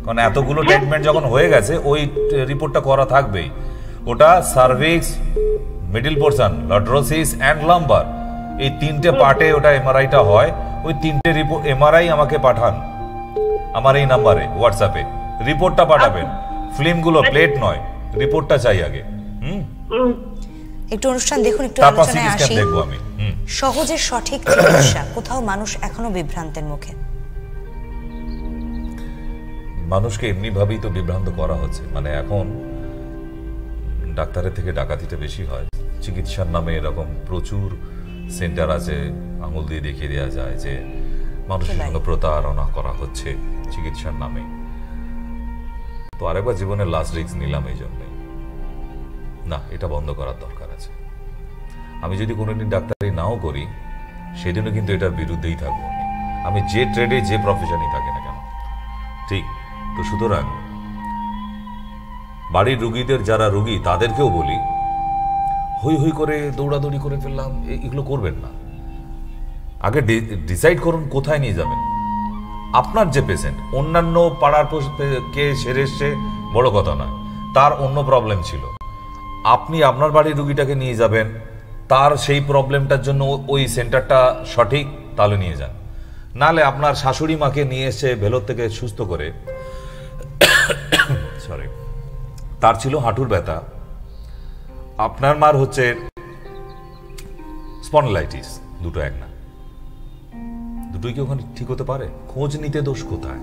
কারণ এতগুলো ট্রিটমেন্ট যখন হয়ে গেছে ওই রিপোর্টটা করা থাকবেই। ওটা cervix, middle portion, lordosis and lumbar, এই 3টে পার্টে ওটা এমআরআইটা হয়। ওই 3টে রিপোর্ট এমআরআই আমাকে পাঠান আমার এই নাম্বারে, হোয়াটসঅ্যাপে রিপোর্টটা পাঠাবেন। ফিল্মগুলো, প্লেট নয়, রিপোর্টটা চাই আগে। একটু অনুষ্ঠান দেখুন, একটু আলোচনায় আসি। দেখবো আমি। সহজে সঠিক চিকিৎসা, কোথাও মানুষ এখনো বিভ্রান্তের মুখে। মানুষকে এমনি ভাবেই তো বিভ্রান্ত করা হচ্ছে, মানে এখন ডাক্তারের থেকে ডাকাতিটা বেশি হয়। চিকিৎসার নামে এরকম প্রচুর সেন্টার আছে, আঙুল দিয়ে দেখিয়ে দেওয়া যায় যে মানুষের সঙ্গে প্রতারণা করা হচ্ছে চিকিৎসার নামে। তো আরেকবার জীবনের লাস্ট রিস্ক নিলাম এই জন্যে। না, এটা বন্ধ করার দরকার আছে। আমি যদি কোনোদিন ডাক্তারি নাও করি, সেদিনও কিন্তু এটার বিরুদ্ধেই থাকবো আমি, যে ট্রেডে যে প্রফেশনই থাকে না কেন। ঠিক তো, সুতরাং বাড়ির রুগীদের, যারা রুগী তাদেরকেও বলি, হই হই করে দৌড়াদৌড়ি করে ফেললাম, এগুলো করবেন না। আগে ডিসাইড করুন কোথায় নিয়ে যাবেন। আপনার যে পেশেন্ট, অন্যান্য পাড়ার কে সেরে এসছে বড় কথা নয়, তার অন্য প্রবলেম ছিল, আপনি আপনার বাড়ির রুগীটাকে নিয়ে যাবেন, তার সেই প্রবলেমটার জন্য ওই সেন্টারটা সঠিক, তাহলে নিয়ে যান। নালে আপনার শাশুড়ি মাকে নিয়ে এসে ভেলোর থেকে সুস্থ করে, সরি, তার ছিল হাঁটুর ব্যথা, আপনার মার হচ্ছে স্পন্ডলাইটিস, দুটো এক না, দুটোই কি ওখানে ঠিক হতে পারে? খোঁজ নিতে দোষ কোথায়?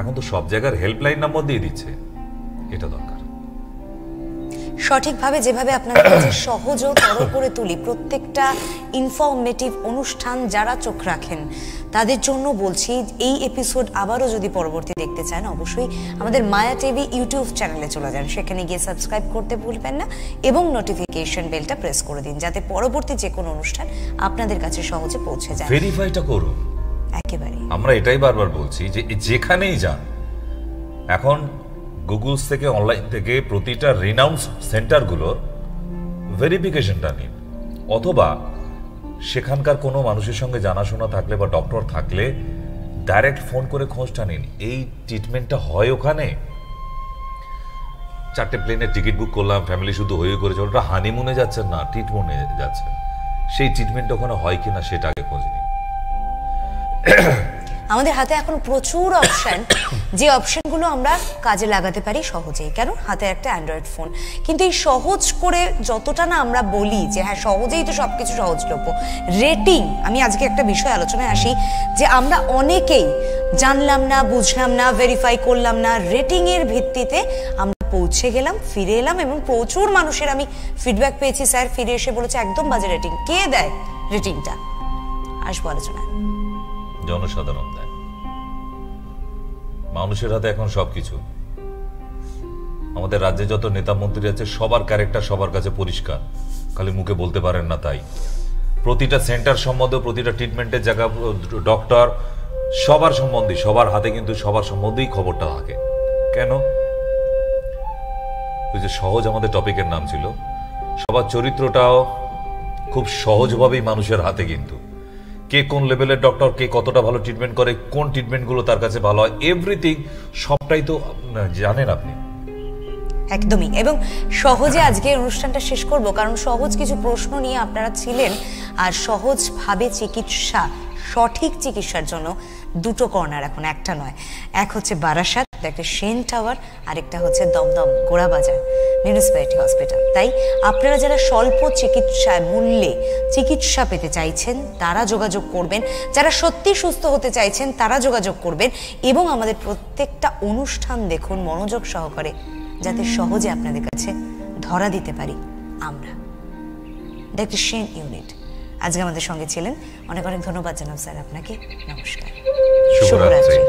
এখন তো সব জায়গার হেল্পলাইন নাম্বার দিয়ে দিচ্ছে, এটা দরকার। সঠিকভাবে যেভাবে আপনাদের কাছে সহজ ও তর করে তুলি প্রত্যেকটা ইনফরমেটিভ অনুষ্ঠান, যারা চোখ রাখেন তাদের জন্য বলছি, এই এপিসোড আবারও যদি পরবর্তী দেখতে চান অবশ্যই আমাদের মায়া টিভি ইউটিউব চ্যানেলে চলে যান, সেখানে গিয়ে সাবস্ক্রাইব করতে ভুলবেন না এবং নোটিফিকেশন বেলটা প্রেস করে দিন, যাতে পরবর্তী যে কোনো অনুষ্ঠান আপনাদের কাছে সহজে পৌঁছে যায়। ভেরিফাইটা করুন। একেবারে আমরা এটাই বারবার বলছি যে যেখানেই যান এখন গুগলস থেকে, অনলাইন থেকে প্রতিটা রিনাউন্স সেন্টারগুলোর ভেরিফিকেশনটা নিন, অথবা সেখানকার কোনো মানুষের সঙ্গে জানাশোনা থাকলে বা ডক্টর থাকলে ডাইরেক্ট ফোন করে খোঁজটা নিন, এই ট্রিটমেন্টটা হয় ওখানে। 4টে প্লেনের টিকিট বুক করলাম, ফ্যামিলি শুধু হয়ে করেছে, ওটা হানিমুনে যাচ্ছেন না, ট্রিটমেন্টে যাচ্ছেন, সেই ট্রিটমেন্ট ওখানে হয় কিনা সেটা আগে খোঁজ নিন। আমাদের হাতে এখন প্রচুর অপশন, যে অপশনগুলো আমরা কাজে লাগাতে পারি সহজেই, কেন হাতে একটা অ্যান্ড্রয়েড ফোন। কিন্তু এই সহজ করে যতটা না আমরা বলি যে হ্যাঁ সহজেই তো সবকিছু সহজলভ্য, রেটিং, আমি আজকে একটা বিষয় আলোচনায় আসি যে আমরা অনেকেই জানলাম না, বুঝলাম না, ভেরিফাই করলাম না, রেটিং এর ভিত্তিতে আমরা পৌঁছে গেলাম, ফিরে এলাম এবং প্রচুর মানুষের আমি ফিডব্যাক পেয়েছি, স্যার ফিরে এসে বলেছে একদম বাজে রেটিং। কে দেয় রেটিংটা? আসবো আলোচনায়। জনসাধারণ দেয়। মানুষের হাতে এখন সবকিছু। আমাদের রাজ্যে যত নেতা মন্ত্রী আছে সবার ক্যারেক্টার সবার কাছে পরিষ্কার, খালি মুখে বলতে পারেন না তাই। প্রতিটা সেন্টার সম্বন্ধে, প্রতিটা ট্রিটমেন্টের জায়গা, ডক্টর, সবার সম্বন্ধে, সবার হাতে কিন্তু সবার সম্বন্ধেই খবরটা থাকে। কেন? ওই যে সহজ আমাদের টপিকের নাম ছিল, সবার চরিত্রটাও খুব সহজভাবেই মানুষের হাতে, কিন্তু কে কোন লেভেলের ডক্টর, কে কতটা ভালো ট্রিটমেন্ট করে, কোন ট্রিটমেন্টগুলো তার কাছে ভালো হয়, এভরিথিং সবটাই তো জানেন আপনি। একদমই। এবং সহজে আজকে অনুষ্ঠানটা শেষ করব, কারণ সহজ কিছু প্রশ্ন নিয়ে আপনারা ছিলেন, আর সহজভাবে চিকিৎসা, সঠিক চিকিৎসার জন্য দুটো কর্নার এখন, একটা নয়। এক হচ্ছে বারাসাত, একটা সেন টাওয়ার, আরেকটা হচ্ছে দমদম গোড়াবাজার মিউনিসিপ্যালিটি হসপিটাল। তাই আপনারা যারা স্বল্প চিকিৎসায় মূল্যে চিকিৎসা পেতে চাইছেন তারা যোগাযোগ করবেন, যারা সত্যি সুস্থ হতে চাইছেন তারা যোগাযোগ করবেন, এবং আমাদের প্রত্যেকটা অনুষ্ঠান দেখুন মনোযোগ সহকারে, যাতে সহজে আপনাদের কাছে ধরা দিতে পারি আমরা। ডক্টর সেন ইউনিট আজকে আমাদের সঙ্গে ছিলেন, অনেক অনেক ধন্যবাদ জানাব স্যার আপনাকে। নমস্কার, শুভরাত্রি।